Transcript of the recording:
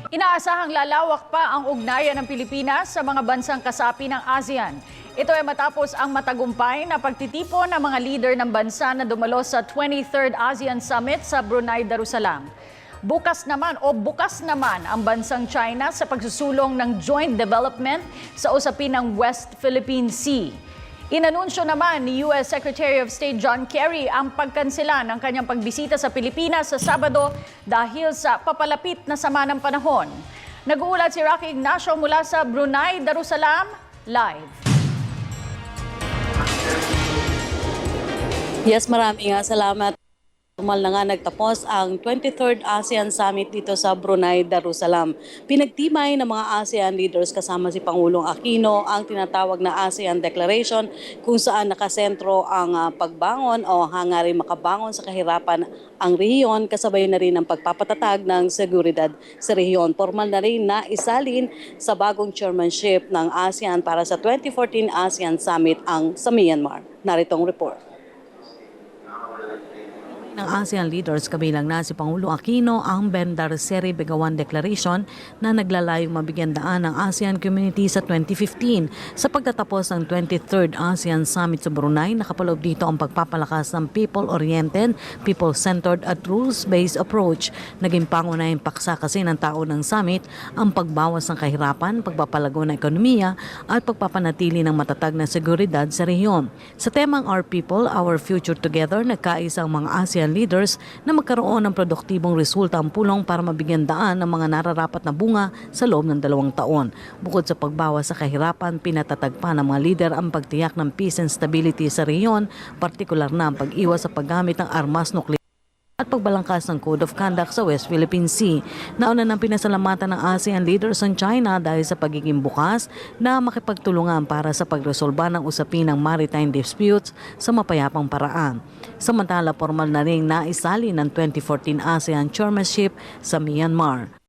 Inaasahang lalawak pa ang ugnayan ng Pilipinas sa mga bansang kasapi ng ASEAN. Ito ay matapos ang matagumpay na pagtitipon ng mga leader ng bansa na dumalo sa 23rd ASEAN Summit sa Brunei Darussalam. Bukas naman ang bansang China sa pagsusulong ng joint development sa usapin ng West Philippine Sea. Inanunsyo naman ni US Secretary of State John Kerry ang pagkansela ng kanyang pagbisita sa Pilipinas sa Sabado dahil sa papalapit na sama ng panahon. Nag-uulat si Rocky Ignacio mula sa Brunei Darussalam, live. Yes, maraming salamat. Tumal na nga nagtapos ang 23rd ASEAN Summit dito sa Brunei Darussalam. Pinagtibay ng mga ASEAN leaders kasama si Pangulong Aquino ang tinatawag na ASEAN Declaration kung saan nakasentro ang pagbangon o hangarin makabangon sa kahirapan ang rehiyon kasabay na rin ang pagpapatatag ng seguridad sa rehiyon. Formal na rin na isalin sa bagong chairmanship ng ASEAN para sa 2014 ASEAN Summit ang sa Myanmar. Naritong report ng ASEAN leaders kabilang na si Pangulong Aquino ang Bendarseri Begawan Declaration na naglalayong mabigyan daan ng ASEAN Community sa 2015. Sa pagtatapos ng 23rd ASEAN Summit sa Brunei, nakapaloob dito ang pagpapalakas ng people-oriented, people-centered at rules-based approach. Naging pangunahing paksa kasi ng tao ng summit ang pagbawas ng kahirapan, pagpapalago ng ekonomiya at pagpapanatili ng matatag na seguridad sa rehiyon. Sa temang Our People, Our Future Together, nagkaisa ang mga ASEAN leaders na magkaroon ng produktibong resulta ang pulong para mabigyan daan ng mga nararapat na bunga sa loob ng 2 taon. Bukod sa pagbawas sa kahirapan, pinatatag pa ng mga leader ang pagtiyak ng peace and stability sa rehiyon, partikular na ang pag-iwas sa paggamit ng armas nuklear at pagbalangkas ng Code of Conduct sa West Philippine Sea. Nauna ng pinasalamatan ng ASEAN leaders ang China dahil sa pagiging bukas na makipagtulungan para sa pagresolba ng usapin ng maritime disputes sa mapayapang paraan. Samantala, formal na rin naisali ng 2014 ASEAN chairmanship sa Myanmar.